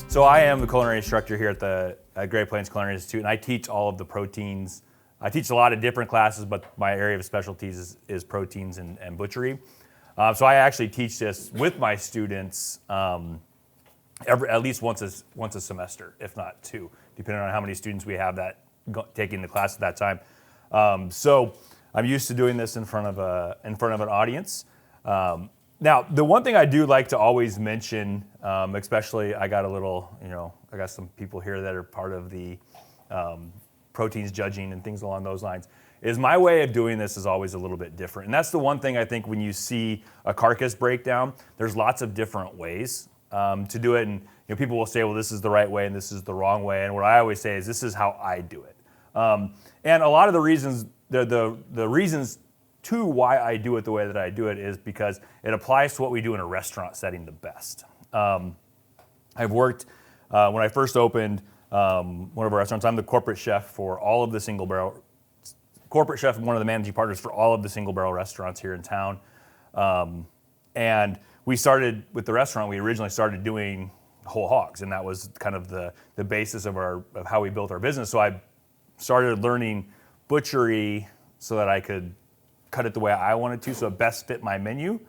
So I am the culinary instructor here at the Great Plains Culinary Institute, and I teach all of the proteins. I teach a lot of different classes, but my area of specialties is proteins and butchery. So I actually teach this with my students at least once a semester, if not two, depending on how many students we have that taking the class at that time. So I'm used to doing this in front of an audience. Now, the one thing I do like to always mention, especially I got some people here that are part of the proteins judging and things along those lines, is my way of doing this is always a little bit different. And that's the one thing I think when you see a carcass breakdown, there's lots of different ways to do it. And people will say, well, this is the right way and this is the wrong way. And what I always say is this is how I do it. And a lot of the reasons, the reasons to why I do it the way that I do it is because it applies to what we do in a restaurant setting the best. I've worked, when I first opened one of our restaurants, I'm the corporate chef for all of the single barrel, corporate chef and one of the managing partners for all of the single barrel restaurants here in town. And we started with the restaurant, we originally started doing whole hogs, and that was kind of the basis of how we built our business. So I started learning butchery so that I could cut it the way I wanted to, so it best fit my menu.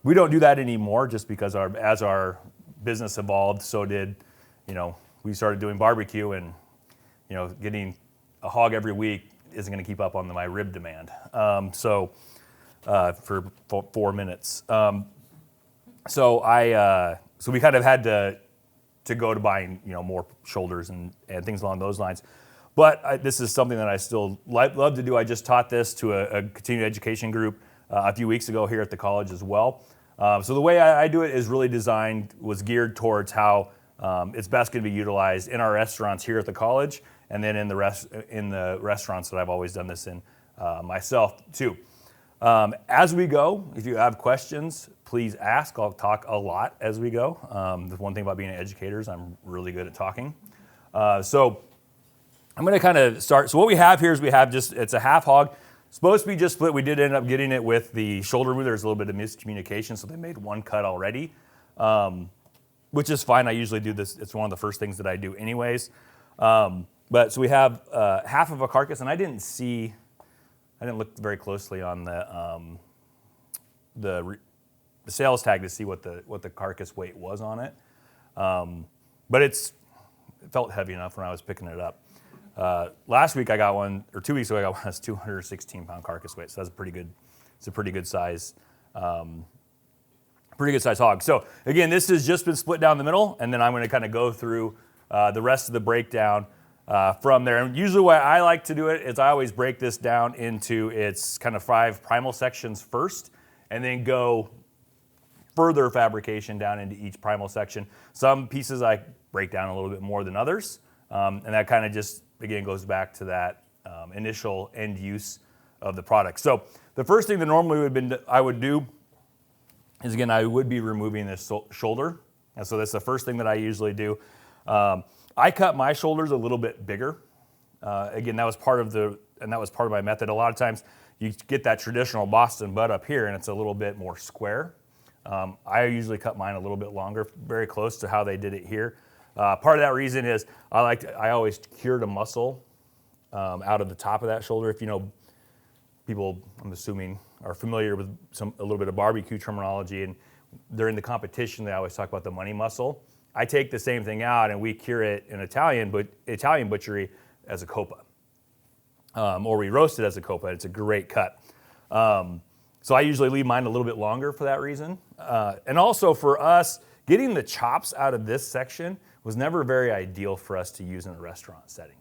We don't do that anymore just because as our business evolved, so did, we started doing barbecue, and, getting a hog every week isn't gonna keep up on my rib demand. For 4 minutes. So we kind of had to go to buying, more shoulders and things along those lines. But this is something that I still love to do. I just taught this to a continuing education group a few weeks ago here at the college as well. So the way I do it is really was geared towards how it's best going to be utilized in our restaurants here at the college, and then in the restaurants that I've always done this in myself too. As we go, if you have questions, please ask. I'll talk a lot as we go. The one thing about being an educator is I'm really good at talking. So I'm going to kind of start. So what we have here is it's a half hog. Supposed to be just split. We did end up getting it with the shoulder removal. There's a little bit of miscommunication, so they made one cut already, which is fine. I usually do this. It's one of the first things that I do anyways. But so we have half of a carcass, and I didn't look very closely on the sales tag to see what the carcass weight was on it. But it felt heavy enough when I was picking it up. Last week I got one, or 2 weeks ago I got one that's 216 pound carcass weight, so that's a pretty good size hog. So again, this has just been split down the middle, and then I'm going to kind of go through the rest of the breakdown from there. And usually what I like to do it is I always break this down into its kind of 5 primal sections first, and then go further fabrication down into each primal section. Some pieces I break down a little bit more than others, and that kind of just, again, goes back to that initial end use of the product. So the first thing that normally I would do is, again, I would be removing this shoulder. And so that's the first thing that I usually do. I cut my shoulders a little bit bigger. Again, that was part of my method. A lot of times you get that traditional Boston butt up here, and it's a little bit more square. I usually cut mine a little bit longer, very close to how they did it here. Part of that reason is I always cure the muscle out of the top of that shoulder. If people, I'm assuming, are familiar with a little bit of barbecue terminology, and during the competition they always talk about the money muscle. I take the same thing out and we cure it in Italian butchery as a coppa, or we roast it as a coppa. It's a great cut. So I usually leave mine a little bit longer for that reason. And also for us, getting the chops out of this section was never very ideal for us to use in a restaurant setting.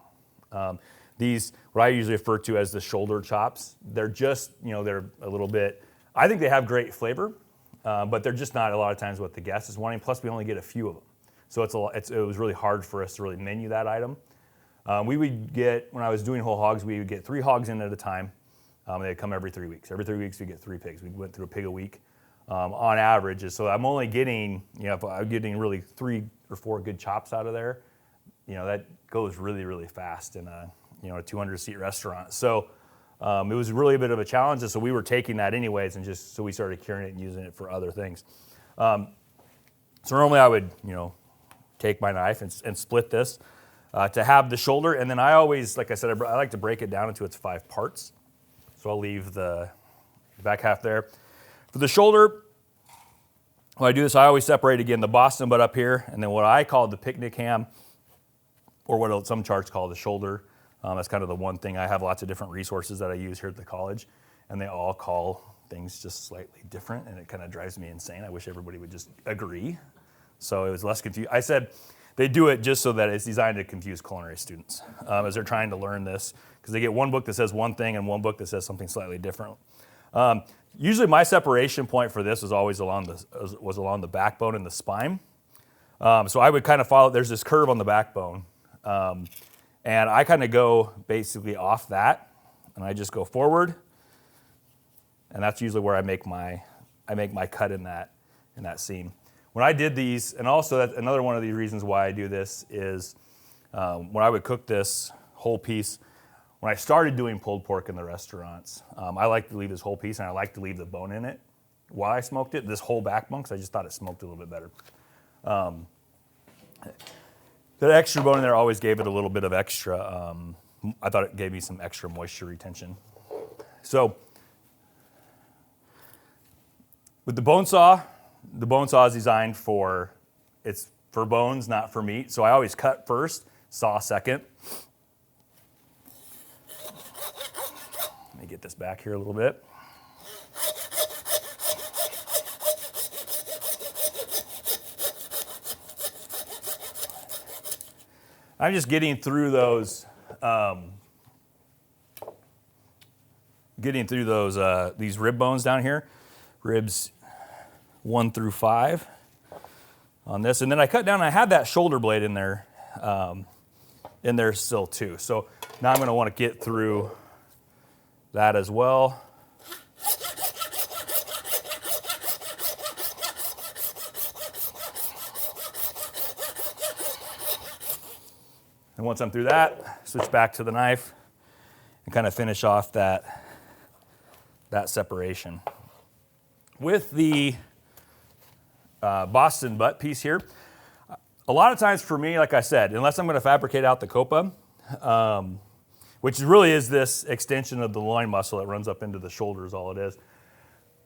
These, what I usually refer to as the shoulder chops, they're just, they're a little bit, I think they have great flavor, but they're just not a lot of times what the guest is wanting. Plus we only get a few of them. So it was really hard for us to really menu that item. We would get, when I was doing whole hogs, we would get 3 hogs in at a time. They'd come every 3 weeks. Every 3 weeks we get 3 pigs. We went through a pig a week on average. So I'm only getting, if I'm getting really 3 or 4 good chops out of there, that goes really, really fast in a 200-seat restaurant. So it was really a bit of a challenge. And so we were taking that anyways, and so we started curing it and using it for other things. So normally I would, take my knife and split this to have the shoulder. And then I always, like I said, I like to break it down into its 5 parts. So I'll leave the back half there. For the shoulder, when I do this, I always separate again the Boston butt up here, and then what I call the picnic ham, or what some charts call the shoulder. That's kind of the one thing. I have lots of different resources that I use here at the college, and they all call things just slightly different, and it kind of drives me insane. I wish everybody would just agree. So it was less confused. I said they do it just so that it's designed to confuse culinary students as they're trying to learn this, because they get one book that says one thing and one book that says something slightly different. Usually my separation point for this was always along the backbone and the spine. So I would kind of follow, there's this curve on the backbone, and I kind of go basically off that, and I just go forward, and that's usually where I make my cut in that seam. When I did these, and also that's another one of the reasons why I do this is when I would cook this whole piece. When I started doing pulled pork in the restaurants, I like to leave this whole piece, and I like to leave the bone in it while I smoked it, this whole backbone, because I just thought it smoked a little bit better. That extra bone in there always gave it a little bit of extra, I thought it gave me some extra moisture retention. So with the bone saw is designed it's for bones, not for meat. So I always cut first, saw second. Let me get this back here a little bit. I'm just getting through those, these rib bones down here, ribs 1 through 5 on this, and then I cut down. I have that shoulder blade in there still too. So now I'm going to want to get through that as well. And once I'm through that, switch back to the knife and kind of finish off that separation. With the Boston butt piece here, a lot of times for me, like I said, unless I'm going to fabricate out the copa, which really is this extension of the loin muscle that runs up into the shoulder is all it is.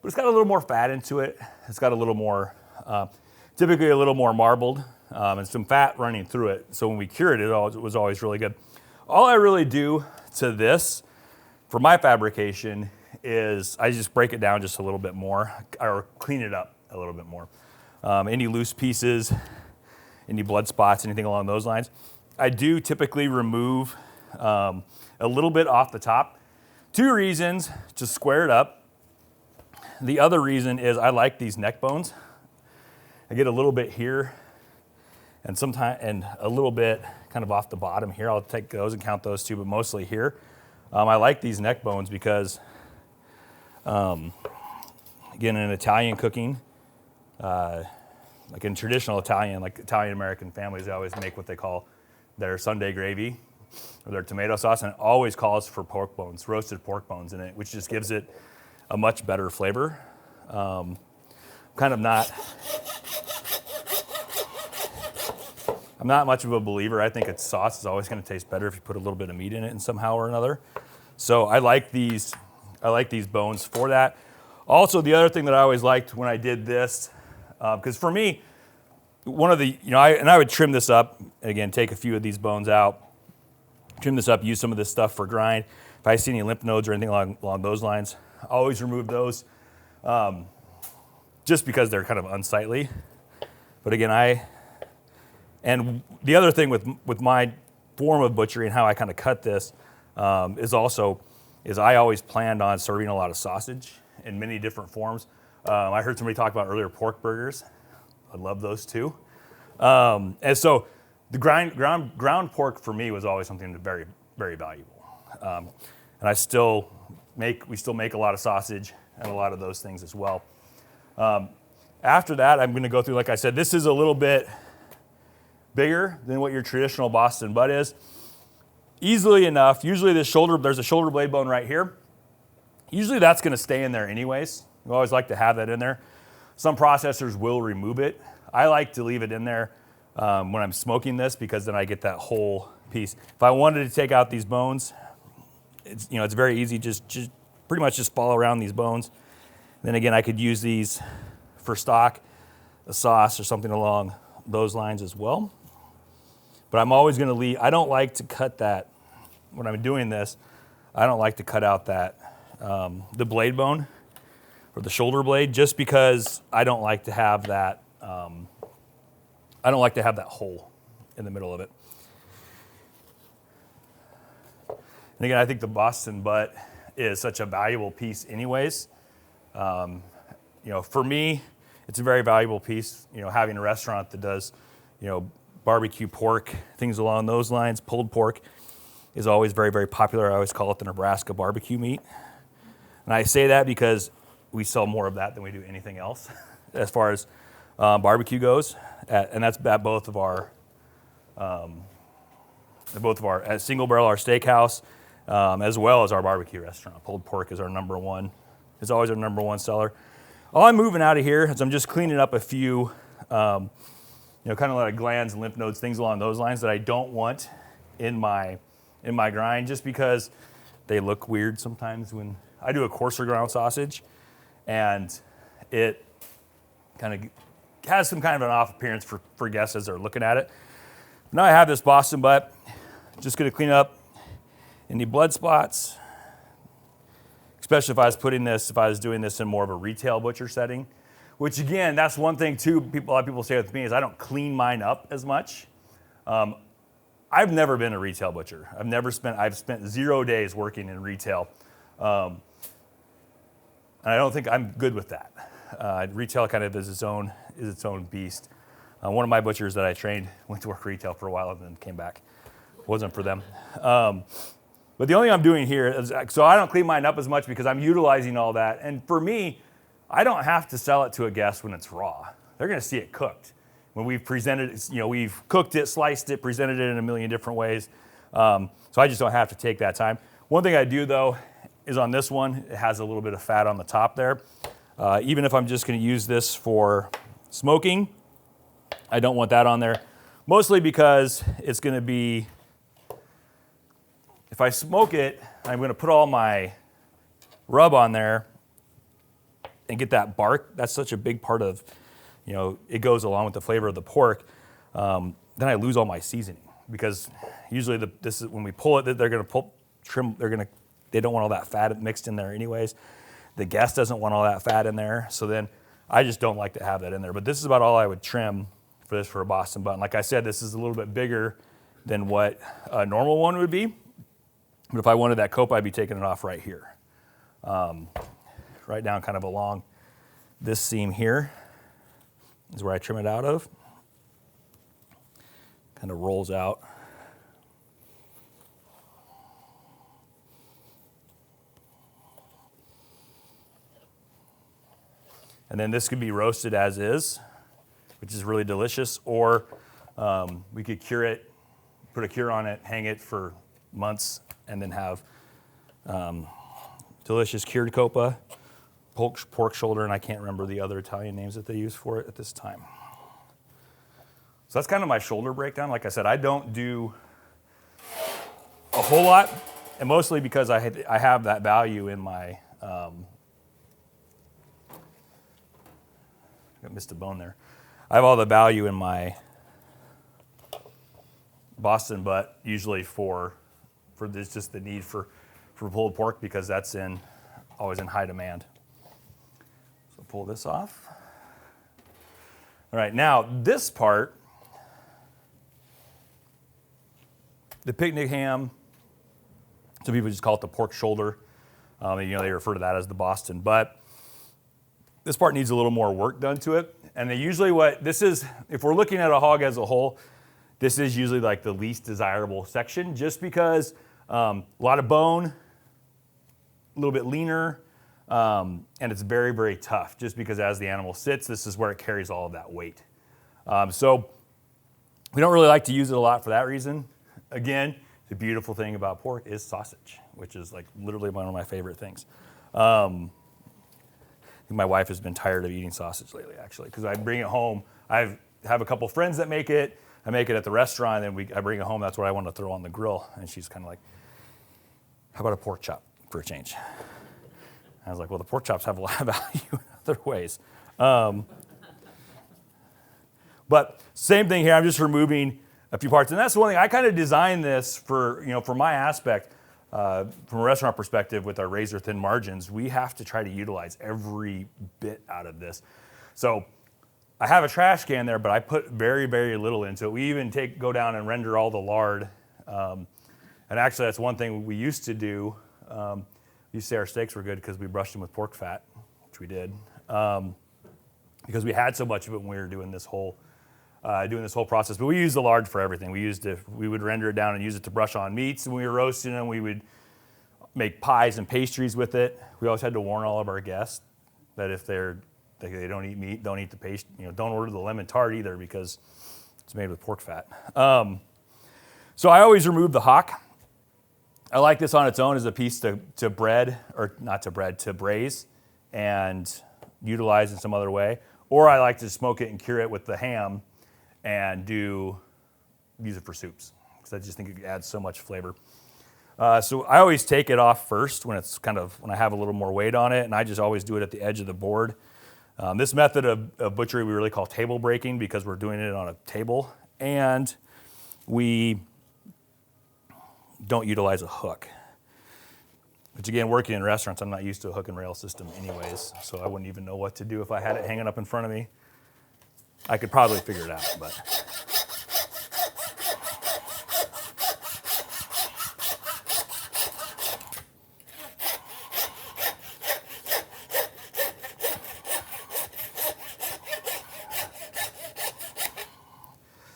But it's got a little more fat into it. It's got a little more, typically a little more marbled, and some fat running through it. So when we cured it, it was always really good. All I really do to this for my fabrication is I just break it down just a little bit more, or clean it up a little bit more. Any loose pieces, any blood spots, anything along those lines. I do typically remove a little bit off the top. 2 reasons: to square it up. The other reason is I like these neck bones. I get a little bit here, and a little bit kind of off the bottom here. I'll take those and count those too, but mostly here. I like these neck bones because, again, in Italian cooking, like in traditional Italian, like Italian-American families, they always make what they call their Sunday gravy or their tomato sauce, and it always calls for pork bones, roasted pork bones in it, which just gives it a much better flavor. I'm not much of a believer. I think sauce is always going to taste better if you put a little bit of meat in it in somehow or another. So I like these bones for that. Also, the other thing that I always liked when I did this, because for me, I would trim this up, again, take a few of these bones out, trim this up, use some of this stuff for grind. If I see any lymph nodes or anything along those lines, I always remove those, just because they're kind of unsightly. But again, and the other thing with my form of butchery and how I kind of cut this is I always planned on serving a lot of sausage in many different forms. I heard somebody talk about earlier pork burgers. I love those too. And so the ground pork for me was always something very, very valuable. And we still make a lot of sausage and a lot of those things as well. After that, I'm going to go through, like I said, this is a little bit bigger than what your traditional Boston butt is. Easily enough, usually there's a shoulder blade bone right here. Usually that's going to stay in there anyways. We always like to have that in there. Some processors will remove it. I like to leave it in there when I'm smoking this, because then I get that whole piece. If I wanted to take out these bones, it's very easy. Just pretty much just follow around these bones. Then again, I could use these for stock, a sauce, or something along those lines as well. But I'm always going to leave. I don't like to cut that when I'm doing this. I don't like to cut out that the blade bone or the shoulder blade, just because I don't like to have that. I don't like to have that hole in the middle of it. And again, I think the Boston butt is such a valuable piece anyways. For me, it's a very valuable piece, having a restaurant that does, barbecue pork, things along those lines. Pulled pork is always very, very popular. I always call it the Nebraska barbecue meat. And I say that because we sell more of that than we do anything else as far as barbecue goes. And that's at both of our at Single Barrel, our steakhouse, as well as our barbecue restaurant. Pulled pork is our number one. It's always our number one seller. All I'm moving out of here is I'm just cleaning up a few, kind of like glands and lymph nodes, things along those lines that I don't want in my grind, just because they look weird sometimes when I do a coarser ground sausage, and it kind of has some kind of an off appearance for guests as they're looking at it. Now I have this Boston butt. Just going to clean up any blood spots, especially if I was doing this in more of a retail butcher setting, which again, that's one thing too, a lot of people say with me, is I don't clean mine up as much. I've never been a retail butcher. I've spent 0 days working in retail. And I don't think I'm good with that. Retail kind of is its own beast. One of my butchers that I trained went to work retail for a while and then came back. It wasn't for them. But the only thing I'm doing here is, so I don't clean mine up as much because I'm utilizing all that. And for me, I don't have to sell it to a guest when it's raw. They're going to see it cooked. When we've presented it, we've cooked it, sliced it, presented it in a million different ways. So I just don't have to take that time. One thing I do though is on this one, it has a little bit of fat on the top there. Even if I'm just going to use this for smoking, I don't want that on there. Mostly because it's going to be, if I smoke it, I'm going to put all my rub on there and get that bark. That's such a big part of, it goes along with the flavor of the pork. Then I lose all my seasoning, because usually this is when we pull it, they're going to trim. They don't want all that fat mixed in there anyways. The guest doesn't want all that fat in there, so then I just don't like to have that in there. But this is about all I would trim for a Boston butt. Like I said, this is a little bit bigger than what a normal one would be. But if I wanted that cope, I'd be taking it off right here. Right down kind of along this seam here is where I trim it out of. Kind of rolls out. And then this could be roasted as is, which is really delicious, or we could cure it, put a cure on it, hang it for months, and then have delicious cured copa, pork shoulder, and I can't remember the other Italian names that they use for it at this time. So that's kind of my shoulder breakdown. Like I said, I don't do a whole lot, and mostly because I have that value in my, I missed a bone there. I have all the value in my Boston butt, usually for this, just the need for pulled pork, because that's always in high demand. So pull this off. All right, now this part, the picnic ham, some people just call it the pork shoulder. They refer to that as the Boston butt. This part needs a little more work done to it. And usually what this is, if we're looking at a hog as a whole, this is usually like the least desirable section, just because a lot of bone, a little bit leaner, and it's very, very tough, just because as the animal sits, this is where it carries all of that weight. So we don't really like to use it a lot for that reason. Again, the beautiful thing about pork is sausage, which is like literally one of my favorite things. I think my wife has been tired of eating sausage lately, actually, because I bring it home. I have a couple friends that make it. I make it at the restaurant, and then I bring it home. That's what I want to throw on the grill. And she's kind of like, how about a pork chop for a change? I was like, well, the pork chops have a lot of value in other ways. But same thing here. I'm just removing a few parts. And that's the one thing. I kind of designed this for my aspect. From a restaurant perspective, with our razor thin margins, we have to try to utilize every bit out of this. So I have a trash can there, but I put very, very little into it. We even go down and render all the lard. And actually, that's one thing we used to do. We used to say our steaks were good because we brushed them with pork fat, which we did, because we had so much of it when we were doing this whole process. But we used the lard for everything. We would render it down and use it to brush on meats. And when we were roasting them, we would make pies and pastries with it. We always had to warn all of our guests that if they don't eat meat, don't eat the paste. Don't order the lemon tart either because it's made with pork fat. So I always remove the hock. I like this on its own as a piece to bread, or not to bread, to braise and utilize in some other way. Or I like to smoke it and cure it with the ham and use it for soups, because I just think it adds so much flavor. So I always take it off first when I have a little more weight on it, and I just always do it at the edge of the board. This method of butchery we really call table breaking, because we're doing it on a table, and we don't utilize a hook. Which again, working in restaurants, I'm not used to a hook and rail system anyways, so I wouldn't even know what to do if I had it hanging up in front of me. I could probably figure it out, but.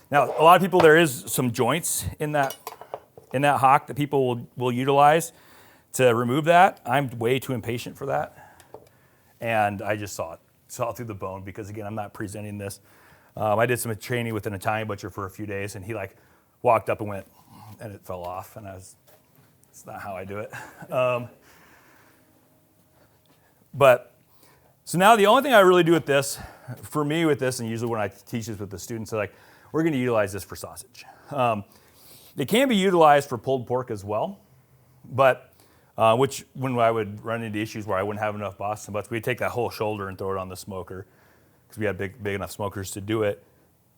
Now, a lot of people, there is some joints in that hock that people will utilize to remove that. I'm way too impatient for that. And I just saw it through the bone, because again, I'm not presenting this. I did some training with an Italian butcher for a few days, and he walked up and went, and it fell off. And it's not how I do it. So now the only thing I really do with this, and usually when I teach this with the students, they're like, we're going to utilize this for sausage. It can be utilized for pulled pork as well, but when I would run into issues where I wouldn't have enough Boston butts, we'd take that whole shoulder and throw it on the smoker, because we had big enough smokers to do it.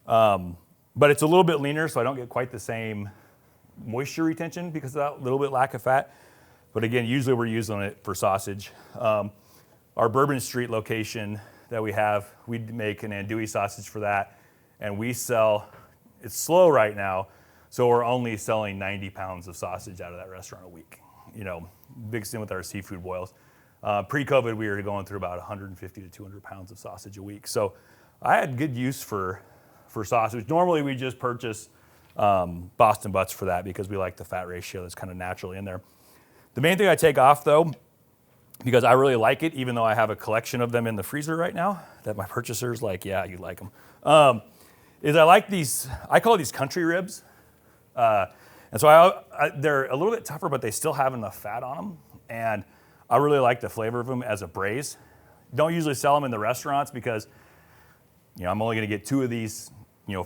But it's a little bit leaner, so I don't get quite the same moisture retention because of that little bit lack of fat. But again, usually we're using it for sausage. Our Bourbon Street location that we have, we make an andouille sausage for that, and it's slow right now, so we're only selling 90 pounds of sausage out of that restaurant a week. Big thing with our seafood boils. Pre-COVID, we were going through about 150 to 200 pounds of sausage a week. So I had good use for sausage. Normally, we just purchase Boston butts for that, because we like the fat ratio that's kind of naturally in there. The main thing I take off, though, because I really like it, even though I have a collection of them in the freezer right now, that my purchasers like, yeah, you like them, is I like these, I call these country ribs. And so they're a little bit tougher, but they still have enough fat on them. And I really like the flavor of them as a braise. Don't usually sell them in the restaurants because, I'm only going to get 2 of these, 4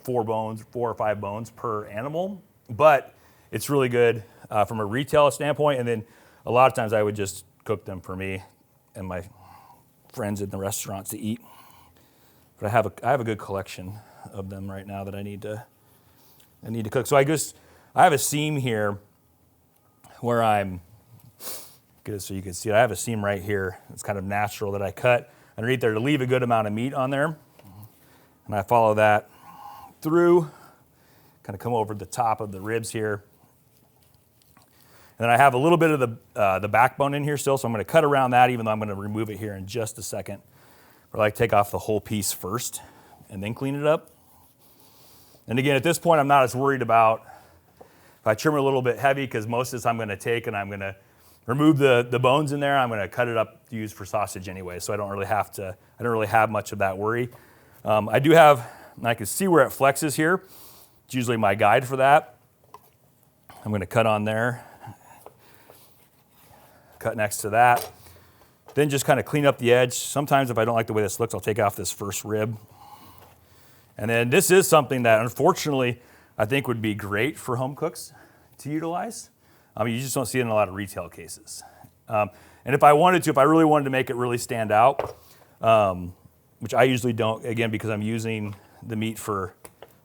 or 5 bones per animal. But it's really good from a retail standpoint. And then a lot of times I would just cook them for me and my friends in the restaurants to eat. But I have a good collection of them right now that I need to cook. So I have a seam here where so you can see it. I have a seam right here. It's kind of natural that I cut underneath there to leave a good amount of meat on there. And I follow that through, kind of come over the top of the ribs here. And then I have a little bit of the backbone in here still, so I'm going to cut around that, even though I'm going to remove it here in just a second. But I like to take off the whole piece first and then clean it up. And again, at this point, I'm not as worried about if I trim it a little bit heavy, because most of this I'm going to take and I'm going to remove the bones in there. I'm going to cut it up to use for sausage anyway, so I don't really have much of that worry. I do have, and I can see where it flexes here. It's usually my guide for that. I'm going to cut on there, cut next to that. Then just kind of clean up the edge. Sometimes if I don't like the way this looks, I'll take off this first rib. And then this is something that, unfortunately, I think would be great for home cooks to utilize. You just don't see it in a lot of retail cases. And if I really wanted to make it really stand out, which I usually don't, again, because I'm using the meat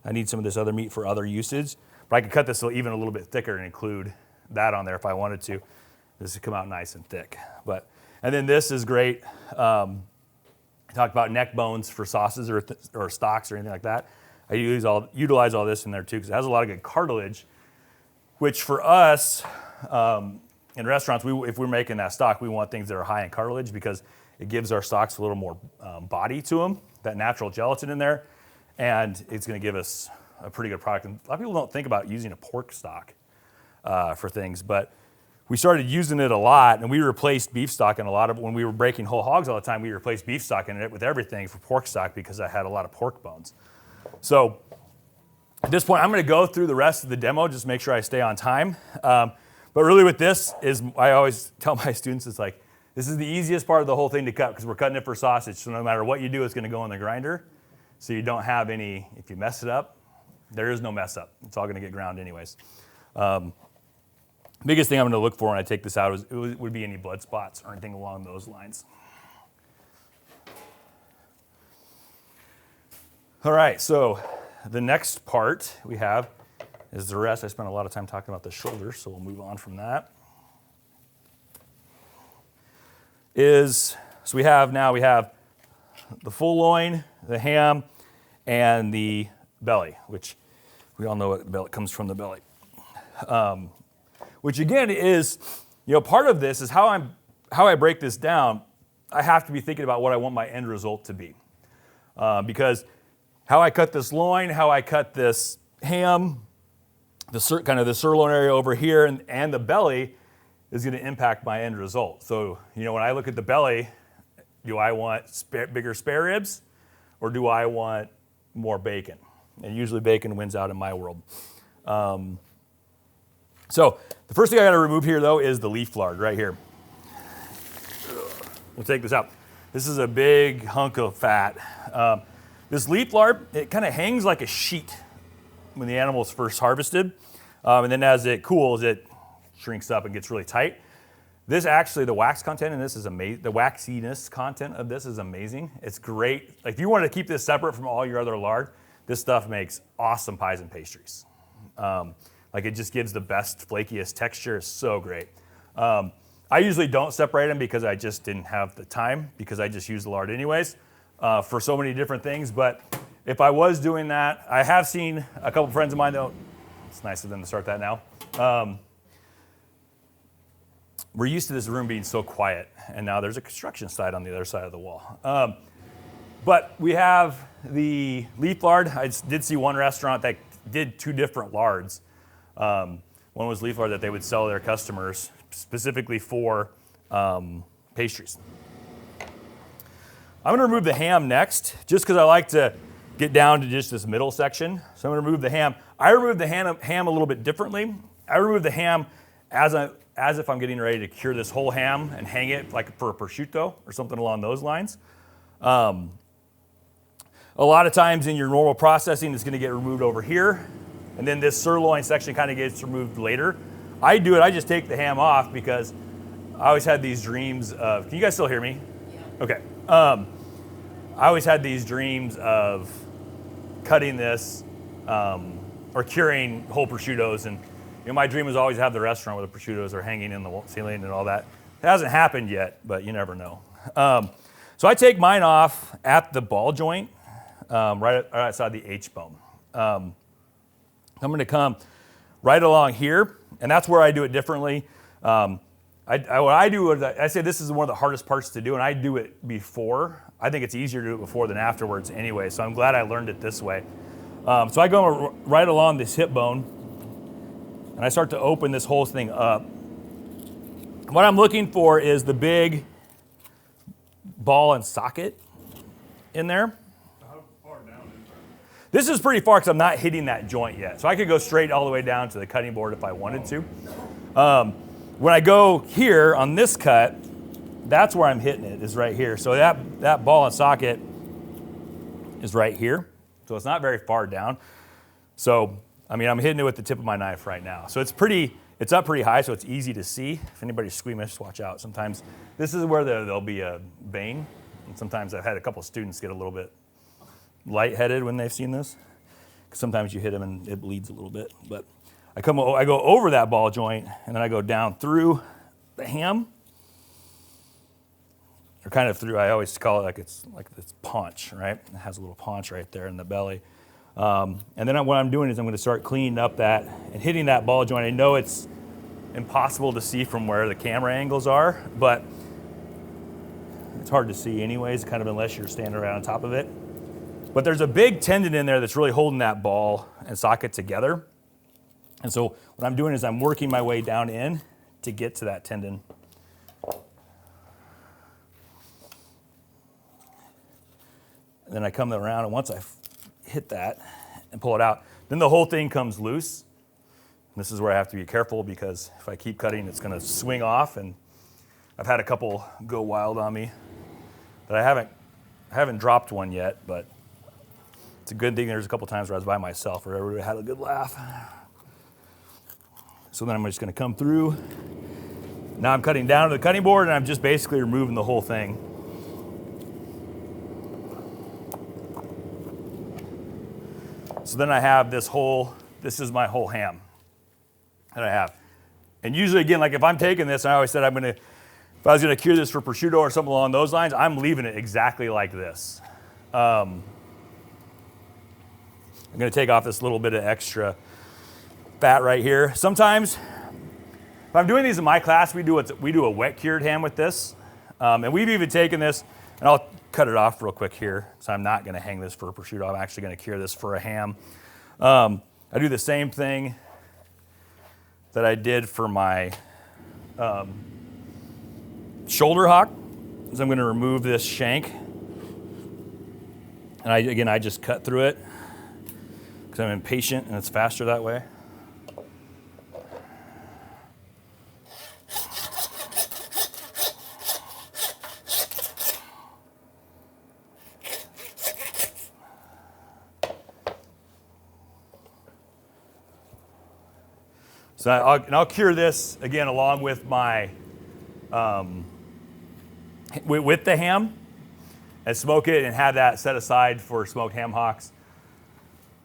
I need some of this other meat for other usage, but I could cut this even a little bit thicker and include that on there if I wanted to. This would come out nice and thick. And then this is great. I talked about neck bones for sauces or stocks or anything like that. I utilize all this in there too because it has a lot of good cartilage, which for us in restaurants, if we're making that stock, we want things that are high in cartilage because it gives our stocks a little more body to them, that natural gelatin in there, and it's going to give us a pretty good product. And a lot of people don't think about using a pork stock for things, but we started using it a lot, and we replaced beef stock in when we were breaking whole hogs all the time, we replaced beef stock in it with everything for pork stock because I had a lot of pork bones. So at this point, I'm going to go through the rest of the demo, just make sure I stay on time. But really with this I always tell my students, it's like, this is the easiest part of the whole thing to cut because we're cutting it for sausage. So no matter what you do, it's going to go in the grinder. So you don't have any, if you mess it up, there is no mess up. It's all going to get ground anyways. Biggest thing I'm going to look for when I take this out would be any blood spots or anything along those lines. All right, so the next part we have is the rest. I spent a lot of time talking about the shoulders, so we'll move on from that. So we have the full loin, the ham, and the belly, which we all know what belly comes from the belly. Which again is, part of this is how I break this down. I have to be thinking about what I want my end result to be, because how I cut this loin, how I cut this ham, the sirloin area over here, and the belly is going to impact my end result. So when I look at the belly, do I want bigger spare ribs, or do I want more bacon? And usually bacon wins out in my world. So the first thing I got to remove here, though, is the leaf lard right here. We'll take this out. This is a big hunk of fat. This leaf lard, it kind of hangs like a sheet when the animal is first harvested. And then as it cools, it shrinks up and gets really tight. This actually, the wax content in this is amazing. The waxiness content of this is amazing. It's great. Like if you want to keep this separate from all your other lard, this stuff makes awesome pies and pastries. Like it just gives the best, flakiest texture. It's so great. I usually don't separate them because I just didn't have the time because I just use the lard anyways for so many different things. But if I was doing that, I have seen a couple friends of mine though. It's nice of them to start that now. We're used to this room being so quiet, and now there's a construction site on the other side of the wall. But we have the leaf lard. I did see one restaurant that did two different lards. One was leaf lard that they would sell their customers specifically for pastries. I'm going to remove the ham next, just because I like to get down to just this middle section. So I'm going to remove the ham. I remove the ham a little bit differently. I remove the ham as if I'm getting ready to cure this whole ham and hang it like for a prosciutto or something along those lines. A lot of times in your normal processing, it's going to get removed over here. And then this sirloin section kind of gets removed later. I just take the ham off because I always had these dreams of, can you guys still hear me? Yeah. Okay. I always had these dreams of cutting this or curing whole prosciuttos. And my dream was always to have the restaurant where the prosciuttos are hanging in the ceiling and all that. It hasn't happened yet, but you never know. So I take mine off at the ball joint, right outside the H-bone. I'm going to come right along here, and that's where I do it differently. What I do is I say this is one of the hardest parts to do, and I do it before. I think it's easier to do it before than afterwards anyway, so I'm glad I learned it this way. So I go right along this hip bone, and I start to open this whole thing up. What I'm looking for is the big ball and socket in there. How far down is that? This is pretty far because I'm not hitting that joint yet. So I could go straight all the way down to the cutting board if I wanted to. When I go here on this cut, that's where I'm hitting it, is right here. So that ball and socket is right here. So it's not very far down. So I mean, I'm hitting it with the tip of my knife right now. So it's up pretty high, so it's easy to see. If anybody's squeamish, watch out. Sometimes this is where there'll be a vein. And sometimes I've had a couple students get a little bit lightheaded when they've seen this. Sometimes you hit them and it bleeds a little bit. But I go over that ball joint, and then I go down through the ham. Or kind of through, I always call it like it's this paunch, right? It has a little paunch right there in the belly. And then what I'm doing is I'm going to start cleaning up that and hitting that ball joint. I know it's impossible to see from where the camera angles are, but it's hard to see anyways, kind of unless you're standing right on top of it. But there's a big tendon in there that's really holding that ball and socket together. And so what I'm doing is I'm working my way down in to get to that tendon. And then I come around, and once I hit that and pull it out, then the whole thing comes loose. And this is where I have to be careful, because if I keep cutting, it's going to swing off. And I've had a couple go wild on me, but I haven't dropped one yet. But it's a good thing there's a couple times where I was by myself where everybody had a good laugh. So then I'm just going to come through. Now I'm cutting down to the cutting board, and I'm just basically removing the whole thing. So then I have this is my whole ham that I have. And usually, again, like if I'm taking this, I always said if I was gonna cure this for prosciutto or something along those lines, I'm leaving it exactly like this. I'm gonna take off this little bit of extra fat right here. Sometimes, if I'm doing these in my class, we do a wet cured ham with this. And we've even taken this, and I'll cut it off real quick here. So I'm not gonna hang this for a prosciutto. I'm actually gonna cure this for a ham. I do the same thing that I did for my shoulder hock. Is I'm gonna remove this shank. And I just cut through it because I'm impatient and it's faster that way. So I'll cure this again along with my with the ham, and smoke it and have that set aside for smoked ham hocks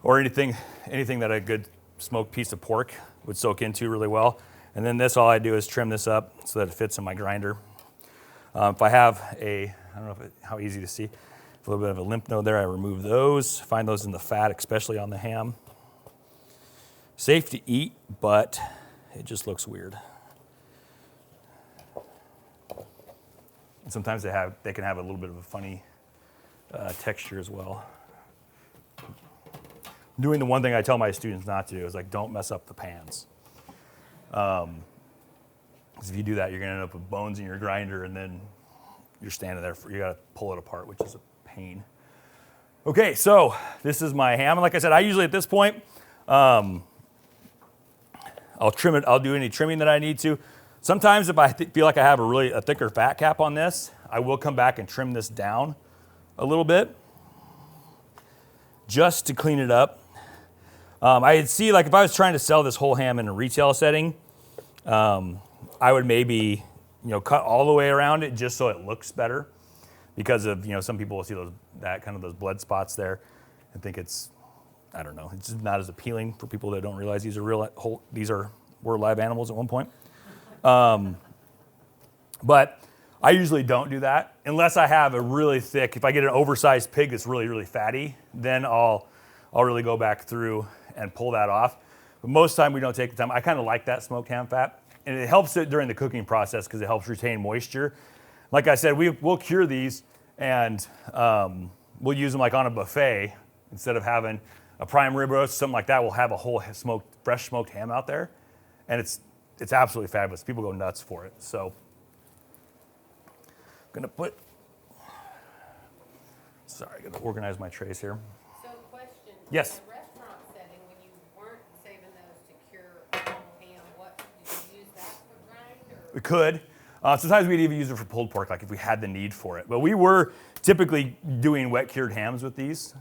or anything that a good smoked piece of pork would soak into really well. And then this, all I do is trim this up so that it fits in my grinder. If I have I don't know how easy to see, a little bit of a lymph node there, I remove those. Find those in the fat, especially on the ham. Safe to eat, but it just looks weird. And sometimes they can have a little bit of a funny texture as well. Doing the one thing I tell my students not to do is don't mess up the pans. Because if you do that, you're gonna end up with bones in your grinder, and then you're standing there you gotta pull it apart, which is a pain. Okay, so this is my ham, and like I said, I usually at this point, I'll trim it. I'll do any trimming that I need to. Sometimes if I feel like I have a thicker fat cap on this, I will come back and trim this down a little bit just to clean it up. I'd see if I was trying to sell this whole ham in a retail setting, I would maybe cut all the way around it just so it looks better, because of some people will see those blood spots there and think it's, I don't know, it's just not as appealing for people that don't realize these were live animals at one point. But I usually don't do that unless I have a really thick, if I get an oversized pig that's really, really fatty, then I'll really go back through and pull that off. But most of the time we don't take the time. I kind of like that smoked ham fat, and it helps it during the cooking process because it helps retain moisture. Like I said, we'll cure these, and we'll use them on a buffet. Instead of having a prime rib roast, something like that, we'll have a whole fresh smoked ham out there, and it's absolutely fabulous. People go nuts for it. So I'm gonna I gotta organize my trays here. So question. Yes. In a restaurant setting, when you weren't saving those to cure whole ham, did you use that for grind? We could. Sometimes we'd even use it for pulled pork, if we had the need for it. But we were typically doing wet cured hams with these.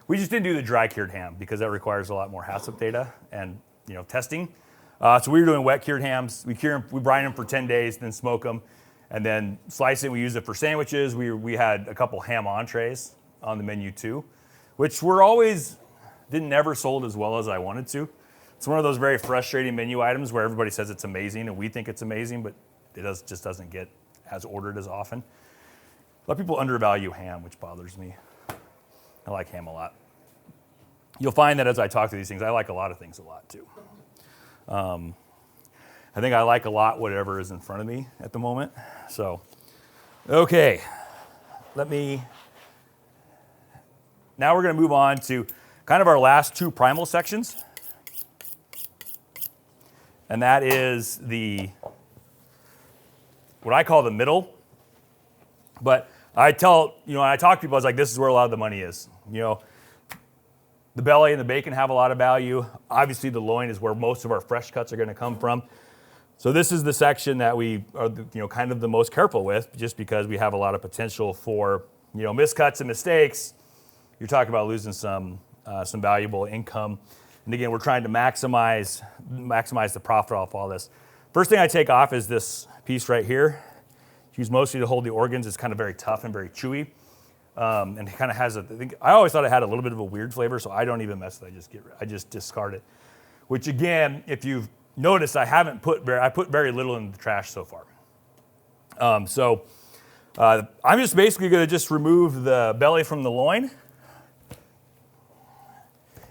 We just didn't do the dry cured ham because that requires a lot more HACCP data and testing. So we were doing wet cured hams. We cure them, we brine them for 10 days, then smoke them, and then slice it. We use it for sandwiches. We had a couple ham entrees on the menu too, which were always never sold as well as I wanted to. It's one of those very frustrating menu items where everybody says it's amazing and we think it's amazing, but it just doesn't get as ordered as often. A lot of people undervalue ham, which bothers me. I like ham a lot. You'll find that as I talk to these things, I like a lot of things a lot too. I think I like a lot whatever is in front of me at the moment. So, okay, now we're going to move on to kind of our last two primal sections. And that is what I call the middle. But I talk to people, I was like, this is where a lot of the money is. The belly and the bacon have a lot of value. Obviously, the loin is where most of our fresh cuts are going to come from. So this is the section that we are, kind of the most careful with, just because we have a lot of potential for, miscuts and mistakes. You're talking about losing some valuable income. And again, we're trying to maximize the profit off all this. First thing I take off is this piece right here. It's used mostly to hold the organs. It's kind of very tough and very chewy. And it kind of has I always thought it had a little bit of a weird flavor, so I don't even mess with it. I just discard it. Which again, if you've noticed, I put very little in the trash so far. I'm just basically going to just remove the belly from the loin.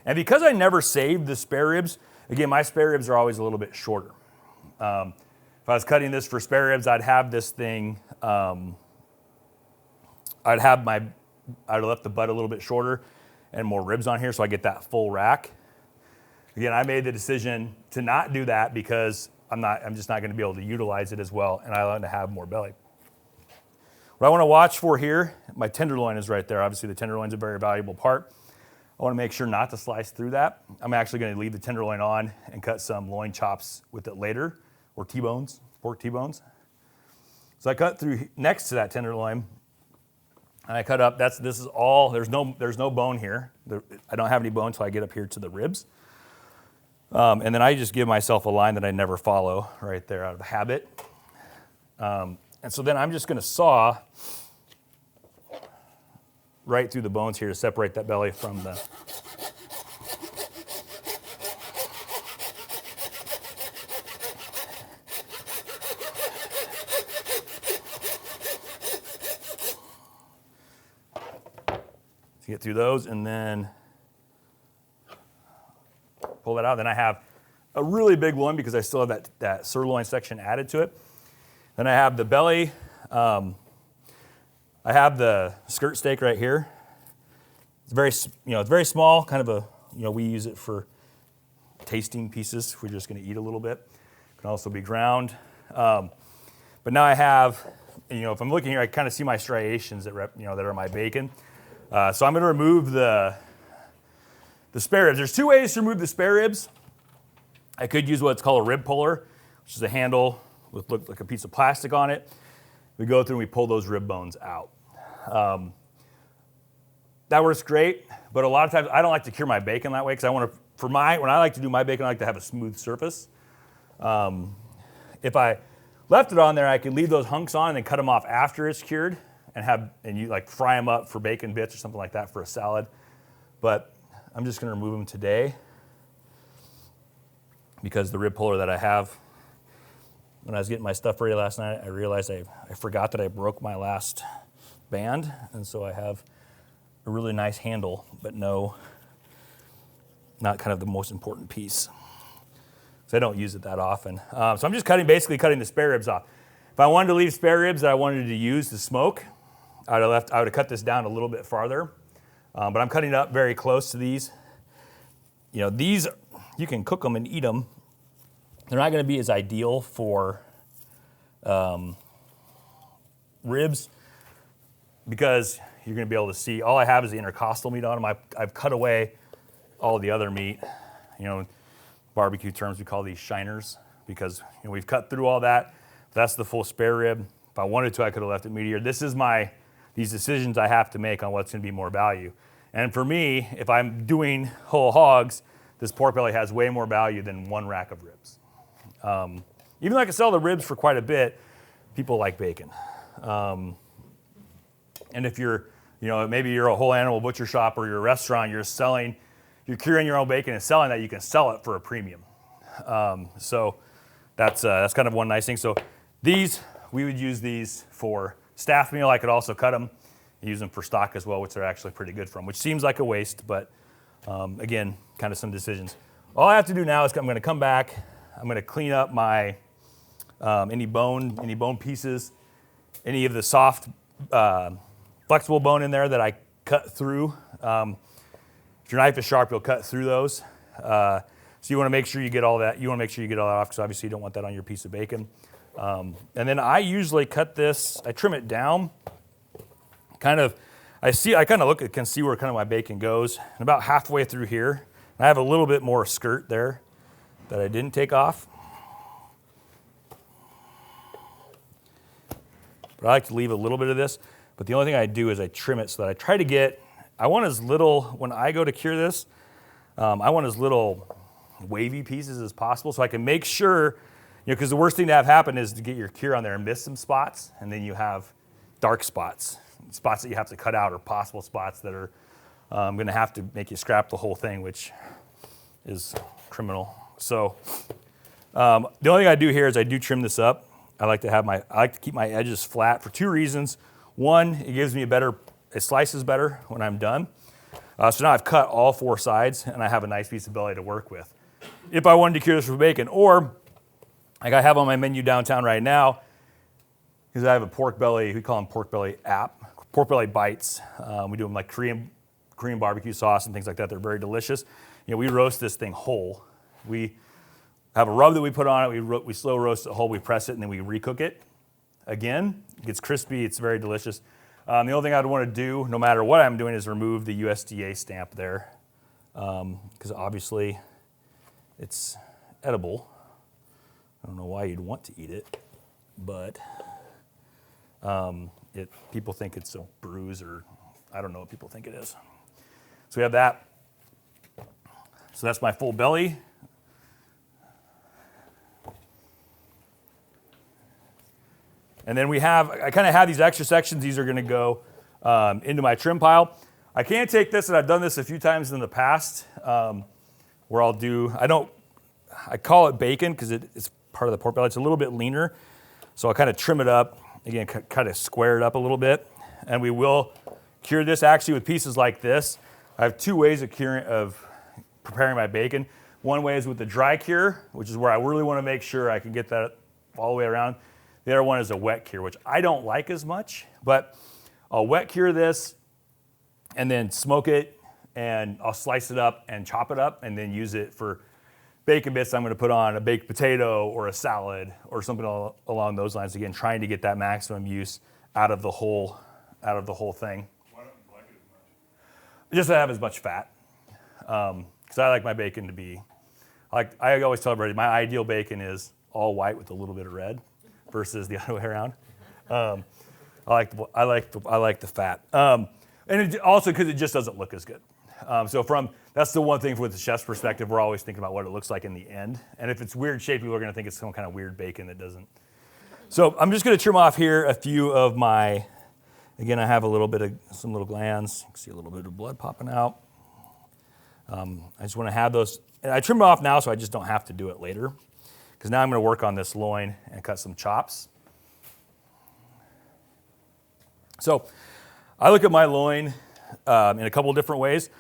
And because I never saved the spare ribs, again, my spare ribs are always a little bit shorter. If I was cutting this for spare ribs, I'd have this thing, I'd left the butt a little bit shorter and more ribs on here so I get that full rack. Again, I made the decision to not do that because I'm just not going to be able to utilize it as well, and I want to have more belly. What I want to watch for here, my tenderloin is right there. Obviously, the tenderloin is a very valuable part. I want to make sure not to slice through that. I'm actually going to leave the tenderloin on and cut some loin chops with it later, or T-bones, pork T-bones. So I cut through next to that tenderloin, and I cut up. This is all. There's no bone here. I don't have any bone until I get up here to the ribs. And then I just give myself a line that I never follow right there out of habit. And so then I'm just going to saw right through the bones here to separate that belly from the... To get through those and then pull that out. Then I have a really big one because I still have that sirloin section added to it. Then I have the belly. I have the skirt steak right here. It's very small, kind of we use it for tasting pieces if we're just going to eat a little bit. It can also be ground. But now I have, if I'm looking here, I kind of see my striations that are my bacon. So I'm going to remove the spare ribs. There's two ways to remove the spare ribs. I could use what's called a rib puller, which is a handle with look like a piece of plastic on it. We go through and we pull those rib bones out. That works great, but a lot of times I don't like to cure my bacon that way because when I like to do my bacon, I like to have a smooth surface. If I left it on there, I could leave those hunks on and then cut them off after it's cured and you like fry them up for bacon bits or something like that for a salad. But I'm just going to remove them today because the rib puller that I have, when I was getting my stuff ready last night, I realized I forgot that I broke my last band, and so I have a really nice handle, but not kind of the most important piece. So I don't use it that often. So I'm just basically cutting the spare ribs off. If I wanted to leave spare ribs that I wanted to use to smoke, I would have cut this down a little bit farther. But I'm cutting it up very close to these. These, you can cook them and eat them. They're not going to be as ideal for ribs because you're going to be able to see. All I have is the intercostal meat on them. I've cut away all the other meat. Barbecue terms, we call these shiners because we've cut through all that. That's the full spare rib. If I wanted to, I could have left it meatier. These decisions I have to make on what's going to be more value. And for me, if I'm doing whole hogs, this pork belly has way more value than one rack of ribs. Even though I can sell the ribs for quite a bit, people like bacon. And if you're, maybe you're a whole animal butcher shop or you're a restaurant, you're curing your own bacon and selling that, you can sell it for a premium. So that's kind of one nice thing. So we would use these for staff meal. I could also cut them, use them for stock as well, which they're actually pretty good from, which seems like a waste, but again, kind of some decisions. All I have to do now is I'm going to come back. I'm going to clean up my any bone pieces, any of the soft, flexible bone in there that I cut through. If your knife is sharp, you'll cut through those. So you want to make sure you get all that. You want to make sure you get all that off because obviously you don't want that on your piece of bacon. And then I usually cut this. I trim it down. I kind of can see where kind of my bacon goes. And about halfway through here, I have a little bit more skirt there that I didn't take off. But I like to leave a little bit of this. But the only thing I do is I trim it so that I try to get, I want as little, when I go to cure this, I want as little wavy pieces as possible so I can make sure, because the worst thing to have happen is to get your cure on there and miss some spots, and then you have dark spots that you have to cut out, or possible spots that are going to have to make you scrap the whole thing, which is criminal. So the only thing I do here is I do trim this up. I like to keep my edges flat for two reasons. One, it gives me it slices better when I'm done. So now I've cut all four sides and I have a nice piece of belly to work with. If I wanted to cure this for bacon, or like I have on my menu downtown right now, because I have a pork belly, we call them pork belly pork belly bites. We do them like Korean barbecue sauce and things like that. They're very delicious. We roast this thing whole. We have a rub that we put on it. We slow roast it whole. We press it and then we recook it again. It gets crispy. It's very delicious. The only thing I'd want to do, no matter what I'm doing, is remove the USDA stamp there, because obviously it's edible. I don't know why you'd want to eat it, but people think it's a bruise, or I don't know what people think it is. So we have that. So that's my full belly. And then I kind of have these extra sections. These are going to go into my trim pile. I can take this, and I've done this a few times in the past, where I call it bacon because it's part of the pork belly. It's a little bit leaner. So I'll kind of trim it up, again, kind of square it up a little bit. And we will cure this actually with pieces like this. I have two ways of preparing my bacon. One way is with the dry cure, which is where I really want to make sure I can get that all the way around. The other one is a wet cure, which I don't like as much, but I'll wet cure this and then smoke it, and I'll slice it up and chop it up and then use it for bacon bits I'm going to put on a baked potato or a salad or something along those lines. Again, trying to get that maximum use out of the whole thing. Why don't you like it as much? Just to have as much fat, because I like my bacon to be, I always tell everybody, my ideal bacon is all white with a little bit of red, versus the other way around. I like the fat, and it, also because it just doesn't look as good. That's the one thing with the chef's perspective. We're always thinking about what it looks like in the end, and if it's weird shaped, people are going to think it's some kind of weird bacon that doesn't. So I'm just going to trim off here a few of my. Again, I have some little glands. You can see a little bit of blood popping out. I just want to have those. And I trim it off now so I just don't have to do it later. Because now I'm going to work on this loin and cut some chops. So I look at my loin in a couple different ways.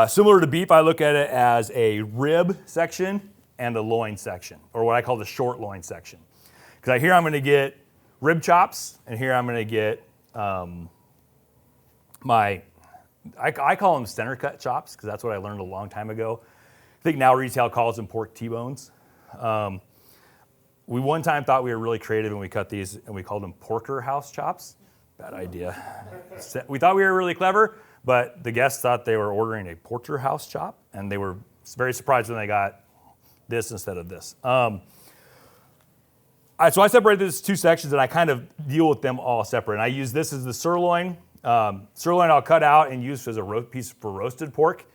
Similar to beef, I look at it as a rib section and a loin section, or what I call the short loin section. Because here I'm going to get rib chops, and here I'm going to get I call them center cut chops, because that's what I learned a long time ago. I think now retail calls them pork T-bones. We one time thought we were really creative when we cut these, and we called them porterhouse chops. Bad idea. We thought we were really clever, but the guests thought they were ordering a porterhouse chop, and they were very surprised when they got this instead of this. So I separated this two sections, and I kind of deal with them all separate. And I use this as the sirloin, Sirloin I'll cut out and use as a piece for roasted pork.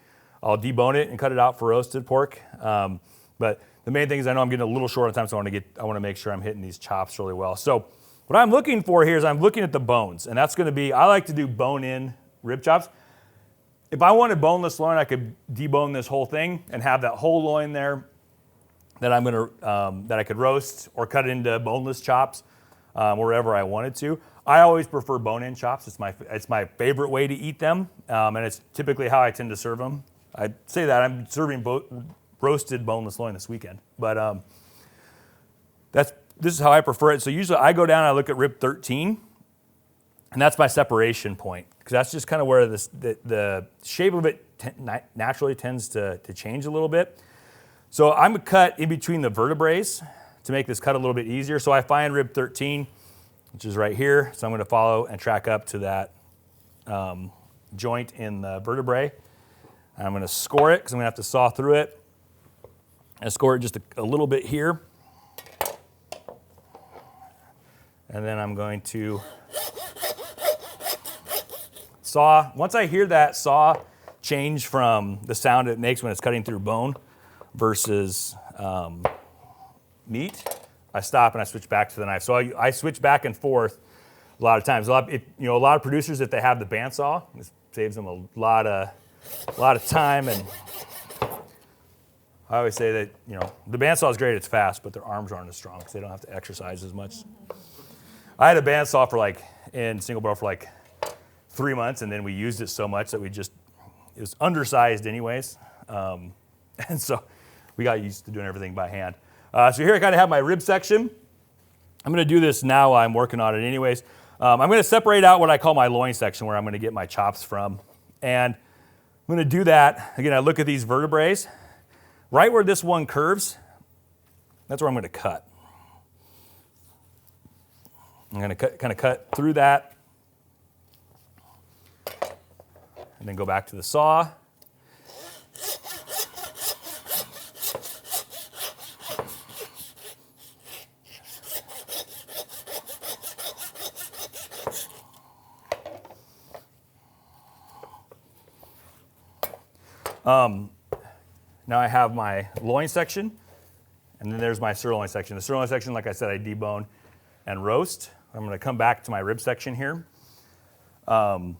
I'll debone it and cut it out for roasted pork. But the main thing is I know I'm getting a little short on time, so I want to make sure I'm hitting these chops really well. So what I'm looking for here is I'm looking at the bones, and that's going to be, I like to do bone-in rib chops. If I wanted boneless loin, I could debone this whole thing and have that whole loin there that that I could roast or cut into boneless chops wherever I wanted to. I always prefer bone-in chops. It's my favorite way to eat them, and it's typically how I tend to serve them. I say that I'm serving roasted boneless loin this weekend, but this is how I prefer it. So usually I go down and I look at rib 13, and that's my separation point, because that's just kind of where the shape of it naturally tends to change a little bit. So I'm going to cut in between the vertebrae to make this cut a little bit easier. So I find rib 13, which is right here. So I'm going to follow and track up to that joint in the vertebrae. And I'm going to score it, because I'm going to have to saw through it. And score it just a little bit here. And then I'm going to saw. Once I hear that saw change from the sound it makes when it's cutting through bone versus meat, I stop and I switch back to the knife. So I switch back and forth a lot of times. A lot of producers, if they have the bandsaw, this saves them a lot of time. And I always say that the bandsaw is great, it's fast, but their arms aren't as strong because they don't have to exercise as much. I had a bandsaw in single barrel for 3 months, and then we used it so much that it was undersized anyways. And so we got used to doing everything by hand. So here I kind of have my rib section. I'm going to do this now while I'm working on it anyways. I'm going to separate out what I call my loin section, where I'm going to get my chops from. And I'm going to do that. Again, I look at these vertebrae. Right where this one curves, that's where I'm going to cut. I'm going to kind of cut through that. And then go back to the saw. Now I have my loin section, and then there's my sirloin section. The sirloin section, like I said, I debone and roast. I'm going to come back to my rib section here. So